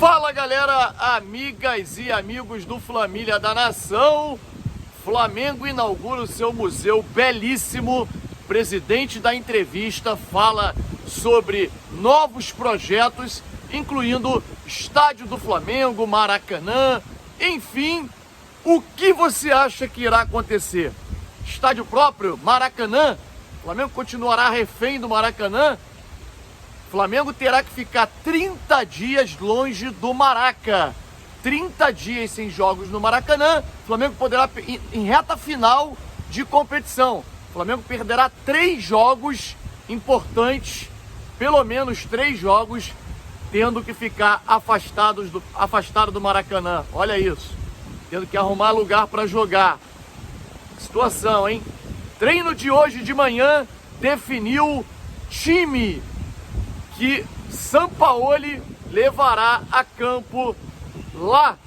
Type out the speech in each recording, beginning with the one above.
Fala galera, amigas e amigos do Flamília da Nação. Flamengo inaugura o seu museu belíssimo. Presidente da entrevista fala sobre novos projetos, incluindo estádio do Flamengo, Maracanã, enfim. O que você acha que irá acontecer? Estádio próprio, Maracanã? O Flamengo continuará refém do Maracanã? O Flamengo terá que ficar 30 dias longe do Maraca. 30 dias sem jogos no Maracanã. O Flamengo poderá, em reta final de competição, o Flamengo perderá 3 jogos importantes, pelo menos 3 jogos, tendo que ficar afastado do Maracanã. Olha isso. Tendo que arrumar lugar para jogar. Situação, hein? Treino de hoje de manhã definiu time que Sampaoli levará a campo lá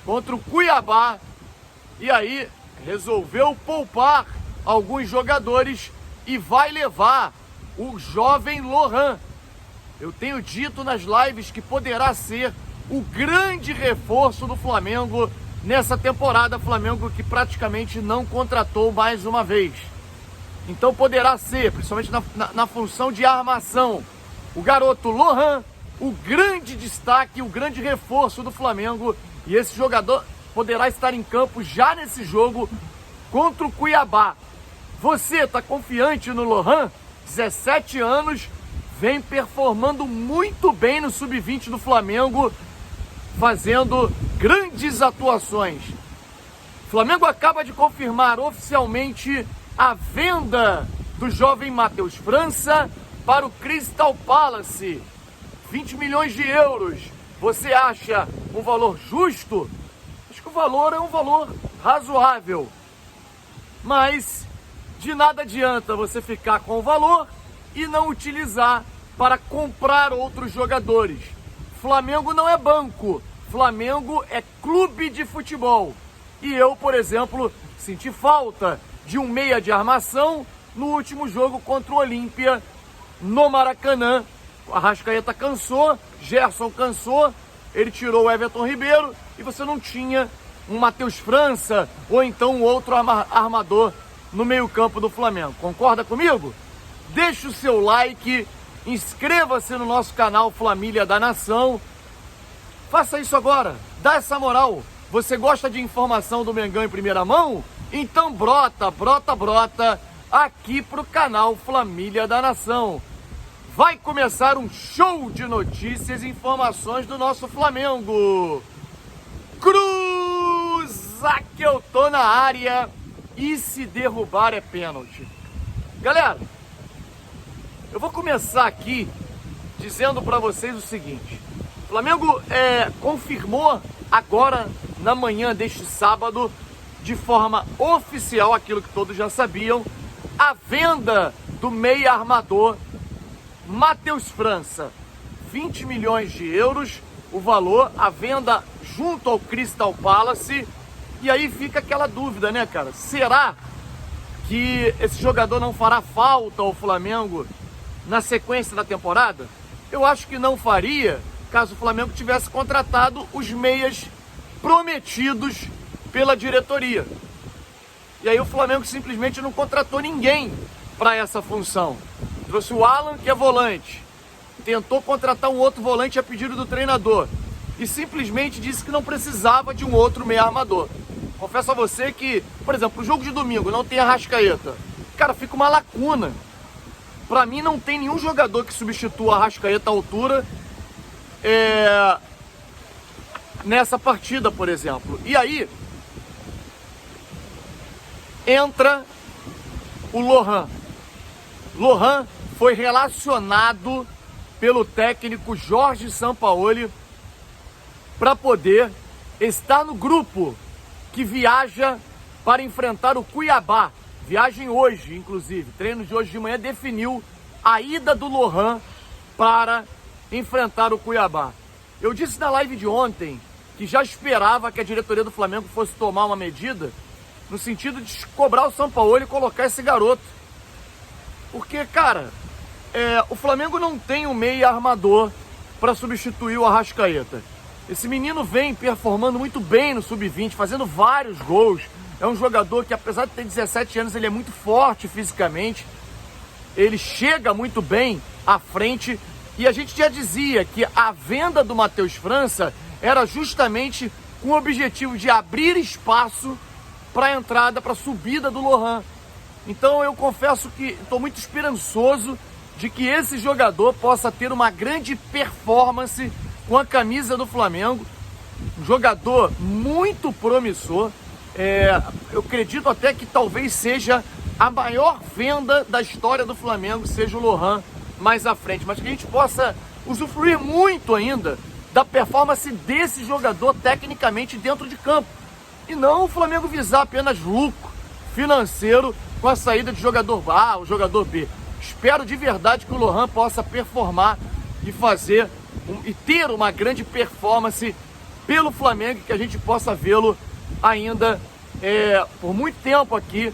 contra o Cuiabá. E aí resolveu poupar alguns jogadores e vai levar o jovem Lohan. Eu tenho dito nas lives que poderá ser o grande reforço do Flamengo nessa temporada. Flamengo que praticamente não contratou mais uma vez. Então poderá ser, principalmente na função de armação, o garoto Lohan, o grande destaque, o grande reforço do Flamengo. E esse jogador poderá estar em campo já nesse jogo contra o Cuiabá. Você está confiante no Lohan? 17 anos, vem performando muito bem no Sub-20 do Flamengo, fazendo grandes atuações. O Flamengo acaba de confirmar oficialmente a venda do jovem Matheus França para o Crystal Palace. 20 milhões de euros. Você acha um valor justo? Acho que o valor é um valor razoável. Mas de nada adianta você ficar com o valor e não utilizar para comprar outros jogadores. Flamengo não é banco. Flamengo é clube de futebol. E eu, por exemplo, senti falta de um meia de armação no último jogo contra o Olímpia no Maracanã. O Arrascaeta cansou, Gerson cansou, ele tirou o Everton Ribeiro e você não tinha um Matheus França ou então um outro armador no meio-campo do Flamengo. Concorda comigo? Deixe o seu like, inscreva-se no nosso canal Flamília da Nação. Faça isso agora, dá essa moral. Você gosta de informação do Mengão em primeira mão? Então brota aqui pro canal Flamília da Nação. Vai começar um show de notícias e informações do nosso Flamengo. Cruza que eu tô na área e se derrubar é pênalti. Galera, eu vou começar aqui dizendo para vocês o seguinte. O Flamengo confirmou agora na manhã deste sábado, de forma oficial, aquilo que todos já sabiam, a venda do meia armador Matheus França. 20 milhões de euros o valor, a venda junto ao Crystal Palace. E aí fica aquela dúvida, né, cara? Será que esse jogador não fará falta ao Flamengo na sequência da temporada? Eu acho que não faria, caso o Flamengo tivesse contratado os meias prometidos pela diretoria. E aí o Flamengo simplesmente não contratou ninguém para essa função. Trouxe o Alan, que é volante, tentou contratar um outro volante a pedido do treinador e simplesmente disse que não precisava de um outro meia armador. Confesso a você que, por exemplo, o jogo de domingo não tem Arrascaeta. Cara, fica uma lacuna. Para mim não tem nenhum jogador que substitua a Arrascaeta à altura nessa partida, por exemplo. E aí entra o Lohan. Lohan foi relacionado pelo técnico Jorge Sampaoli para poder estar no grupo que viaja para enfrentar o Cuiabá. Viagem hoje, inclusive. Treino de hoje de manhã definiu a ida do Lohan para enfrentar o Cuiabá. Eu disse na live de ontem que já esperava que a diretoria do Flamengo fosse tomar uma medida no sentido de cobrar o Sampaoli e colocar esse garoto. Porque, cara, o Flamengo não tem um meia armador para substituir o Arrascaeta. Esse menino vem performando muito bem no Sub-20, fazendo vários gols. É um jogador que, apesar de ter 17 anos, ele é muito forte fisicamente. Ele chega muito bem à frente. E a gente já dizia que a venda do Matheus França era justamente com o objetivo de abrir espaço para a entrada, para a subida do Lohan. Então eu confesso que estou muito esperançoso de que esse jogador possa ter uma grande performance com a camisa do Flamengo. Um jogador muito promissor. Eu acredito até que talvez seja a maior venda da história do Flamengo, seja o Lohan mais à frente, mas que a gente possa usufruir muito ainda da performance desse jogador tecnicamente dentro de campo, e não o Flamengo visar apenas lucro financeiro com a saída de jogador A ou jogador B. Espero de verdade que o Lohan possa performar e fazer e ter uma grande performance pelo Flamengo, que a gente possa vê-lo ainda por muito tempo aqui.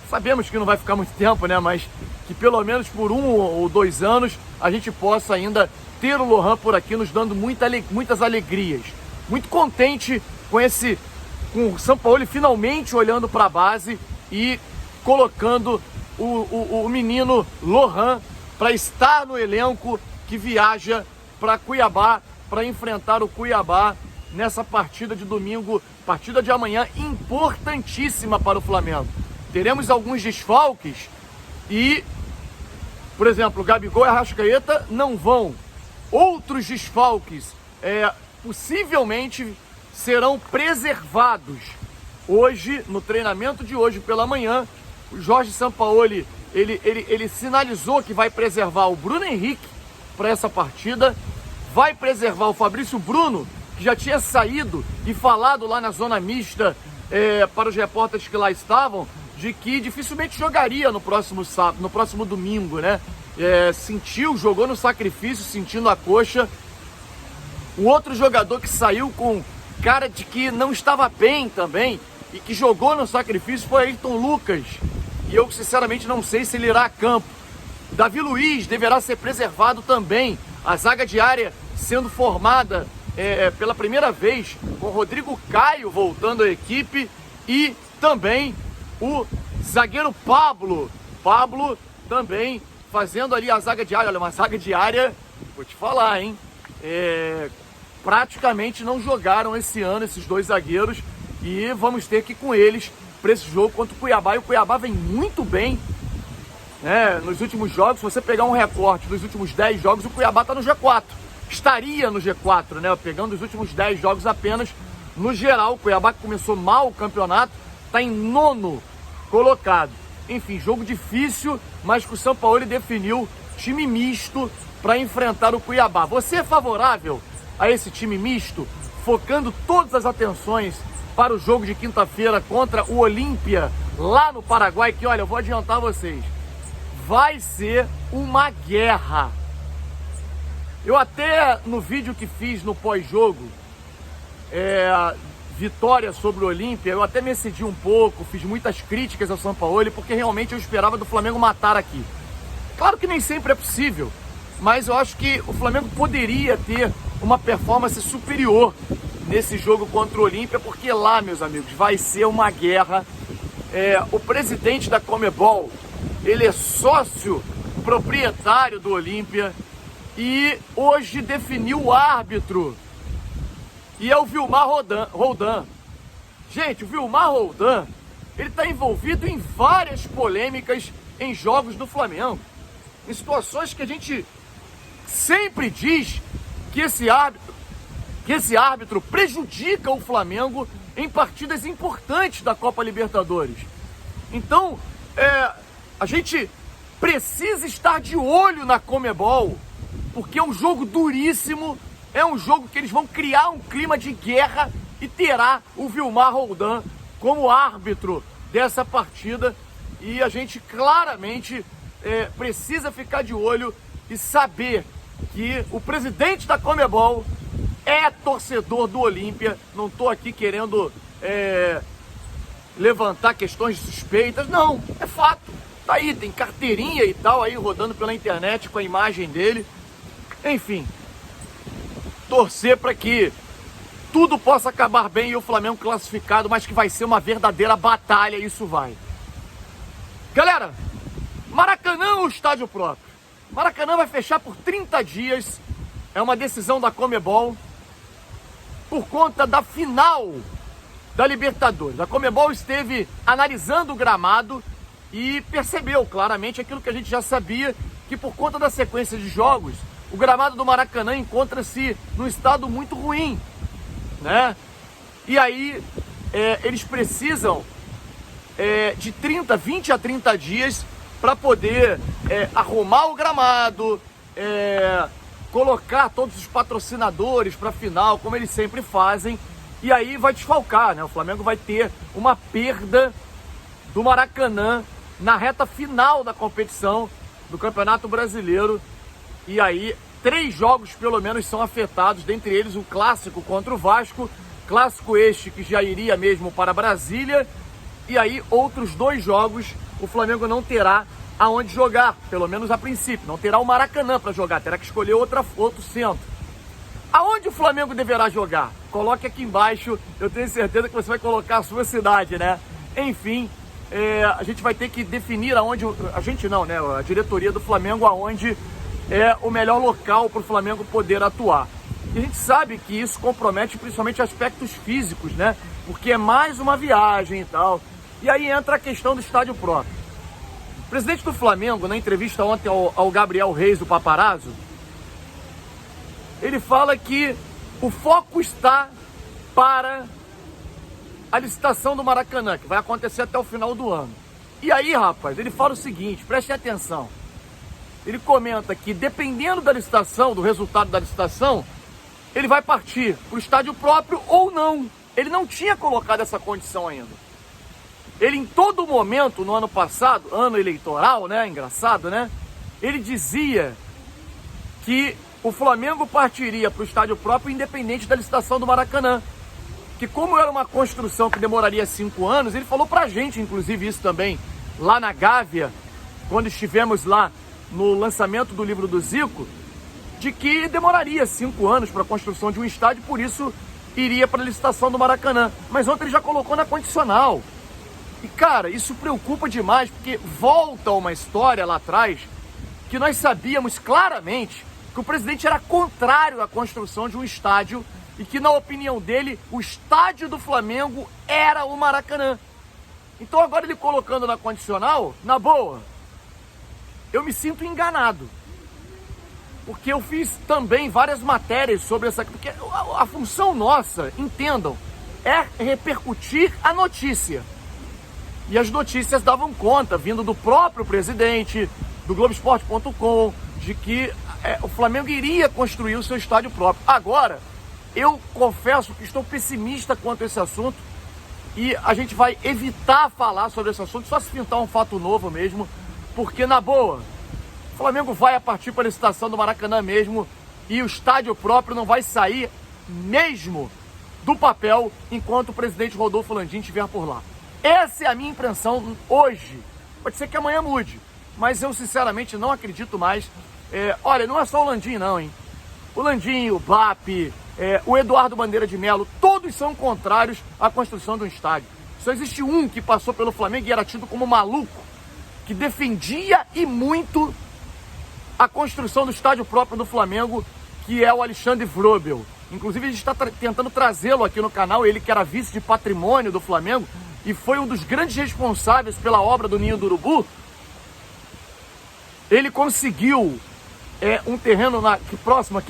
Sabemos que não vai ficar muito tempo, né? Mas que pelo menos por 1 ou 2 anos a gente possa ainda ter o Lohan por aqui, nos dando muitas alegrias. Muito contente com o Sampaoli finalmente olhando para a base e colocando o menino Lohan para estar no elenco que viaja para Cuiabá, para enfrentar o Cuiabá nessa partida de domingo, partida de amanhã, importantíssima para o Flamengo. Teremos alguns desfalques e, por exemplo, o Gabigol e a Arrascaeta não vão. Outros desfalques possivelmente serão preservados. Hoje, no treinamento de hoje pela manhã, o Jorge Sampaoli ele sinalizou que vai preservar o Bruno Henrique para essa partida, vai preservar o Fabrício Bruno, que já tinha saído e falado lá na zona mista para os repórteres que lá estavam, de que dificilmente jogaria no próximo sábado, no próximo domingo, né? Jogou no sacrifício, sentindo a coxa. O outro jogador que saiu com cara de que não estava bem também e que jogou no sacrifício foi Ayrton Lucas. E eu sinceramente não sei se ele irá a campo. Davi Luiz deverá ser preservado também. A zaga de área sendo formada pela primeira vez, com Rodrigo Caio voltando à equipe e também o zagueiro Pablo também fazendo ali a zaga de área. Olha, uma zaga de área, vou te falar, hein? Praticamente não jogaram esse ano esses dois zagueiros e vamos ter que ir com eles para esse jogo contra o Cuiabá. E o Cuiabá vem muito bem, né? Nos últimos jogos, se você pegar um recorte dos últimos 10 jogos, o Cuiabá está no G4. Estaria no G4, né? Pegando os últimos 10 jogos apenas. No geral, o Cuiabá, que começou mal o campeonato, está em 9º colocado. Enfim, jogo difícil, mas que o Sampaoli definiu time misto para enfrentar o Cuiabá. Você é favorável a esse time misto, focando todas as atenções para o jogo de quinta-feira contra o Olímpia, lá no Paraguai, que, olha, eu vou adiantar vocês, vai ser uma guerra. Eu até, no vídeo que fiz no pós-jogo, vitória sobre o Olímpia, eu até me excedi um pouco, fiz muitas críticas ao Sampaoli, porque realmente eu esperava do Flamengo matar aqui. Claro que nem sempre é possível, mas eu acho que o Flamengo poderia ter uma performance superior nesse jogo contra o Olímpia, porque lá, meus amigos, vai ser uma guerra. O presidente da Conmebol, ele é sócio proprietário do Olímpia e hoje definiu o árbitro. E é o Vilmar Roldan. Gente, o Vilmar Roldan, ele está envolvido em várias polêmicas em jogos do Flamengo. Em situações que a gente sempre diz que esse árbitro prejudica o Flamengo em partidas importantes da Copa Libertadores. Então, a gente precisa estar de olho na Conmebol, porque é um jogo duríssimo. É um jogo que eles vão criar um clima de guerra e terá o Vilmar Roldan como árbitro dessa partida. E a gente claramente precisa ficar de olho e saber que o presidente da Conmebol é torcedor do Olímpia. Não estou aqui querendo levantar questões suspeitas, não, é fato. Tá aí, tem carteirinha e tal aí rodando pela internet com a imagem dele. Enfim, torcer para que tudo possa acabar bem e o Flamengo classificado, mas que vai ser uma verdadeira batalha, isso vai. Galera, Maracanã ou estádio próprio? Maracanã vai fechar por 30 dias, é uma decisão da Conmebol, por conta da final da Libertadores. A Conmebol esteve analisando o gramado e percebeu claramente aquilo que a gente já sabia, que por conta da sequência de jogos, o gramado do Maracanã encontra-se num estado muito ruim, né? E aí eles precisam de 20 a 30 dias para poder arrumar o gramado, colocar todos os patrocinadores para a final, como eles sempre fazem, e aí vai desfalcar, né? O Flamengo vai ter uma perda do Maracanã na reta final da competição do Campeonato Brasileiro, e aí 3 jogos pelo menos são afetados, dentre eles o clássico contra o Vasco, clássico este que já iria mesmo para Brasília, e aí outros 2 jogos o Flamengo não terá aonde jogar, pelo menos a princípio, não terá o Maracanã para jogar, terá que escolher outro centro. Aonde o Flamengo deverá jogar? Coloque aqui embaixo, eu tenho certeza que você vai colocar a sua cidade, né? Enfim, a gente vai ter que definir aonde, a gente não, né? A diretoria do Flamengo, aonde é o melhor local para o Flamengo poder atuar. E a gente sabe que isso compromete principalmente aspectos físicos, né? Porque é mais uma viagem e tal. E aí entra a questão do estádio próprio. O presidente do Flamengo, na entrevista ontem ao Gabriel Reis, do Paparazzo, ele fala que o foco está para a licitação do Maracanã, que vai acontecer até o final do ano. E aí, rapaz, ele fala o seguinte, prestem atenção. Ele comenta que, dependendo da licitação, do resultado da licitação, ele vai partir para o estádio próprio ou não. Ele não tinha colocado essa condição ainda. Ele, em todo momento, no ano passado, ano eleitoral, né? Engraçado, né? Ele dizia que o Flamengo partiria para o estádio próprio independente da licitação do Maracanã. Que como era uma construção que demoraria 5 anos, ele falou pra gente, inclusive isso também, lá na Gávea, quando estivemos lá no lançamento do livro do Zico, de que demoraria 5 anos para a construção de um estádio, por isso iria para a licitação do Maracanã. Mas ontem ele já colocou na condicional. E, cara, isso preocupa demais, porque volta uma história lá atrás que nós sabíamos claramente que o presidente era contrário à construção de um estádio e que, na opinião dele, o estádio do Flamengo era o Maracanã. Então, agora ele colocando na condicional, na boa, eu me sinto enganado. Porque eu fiz também várias matérias sobre essa... Porque a função nossa, entendam, é repercutir a notícia. E as notícias davam conta, vindo do próprio presidente, do Globoesporte.com, de que o Flamengo iria construir o seu estádio próprio. Agora, eu confesso que estou pessimista quanto a esse assunto e a gente vai evitar falar sobre esse assunto, só se pintar um fato novo mesmo, porque, na boa, o Flamengo vai partir para a licitação do Maracanã mesmo e o estádio próprio não vai sair mesmo do papel enquanto o presidente Rodolfo Landim estiver por lá. Essa é a minha impressão hoje. Pode ser que amanhã mude, mas eu sinceramente não acredito mais. Olha, não é só o Landim não, hein? O Landim, o BAP, o Eduardo Bandeira de Melo, todos são contrários à construção de um estádio. Só existe um que passou pelo Flamengo e era tido como maluco, que defendia e muito a construção do estádio próprio do Flamengo, que é o Alexandre Vrobel. Inclusive a gente está tentando trazê-lo aqui no canal, ele que era vice de patrimônio do Flamengo, e foi um dos grandes responsáveis pela obra do Ninho do Urubu. Ele conseguiu um terreno aqui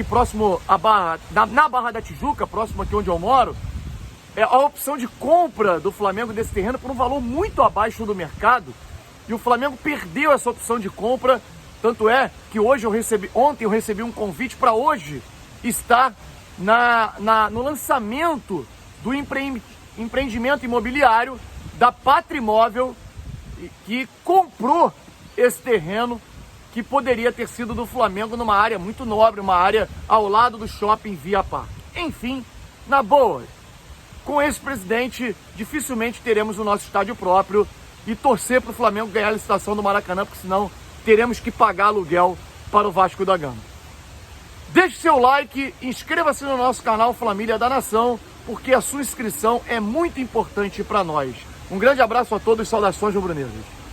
próximo à Barra, na Barra da Tijuca, próximo aqui onde eu moro, a opção de compra do Flamengo desse terreno por um valor muito abaixo do mercado, e o Flamengo perdeu essa opção de compra, tanto é que ontem eu recebi um convite para hoje estar no lançamento do empreendimento imobiliário da Patrimóvel, que comprou esse terreno que poderia ter sido do Flamengo numa área muito nobre, uma área ao lado do shopping Via Parque. Enfim, na boa, com esse presidente dificilmente teremos o nosso estádio próprio e torcer para o Flamengo ganhar a licitação do Maracanã, porque senão teremos que pagar aluguel para o Vasco da Gama. Deixe seu like, inscreva-se no nosso canal Família da Nação. porque a sua inscrição é muito importante para nós. Um grande abraço a todos, saudações rubro-negras.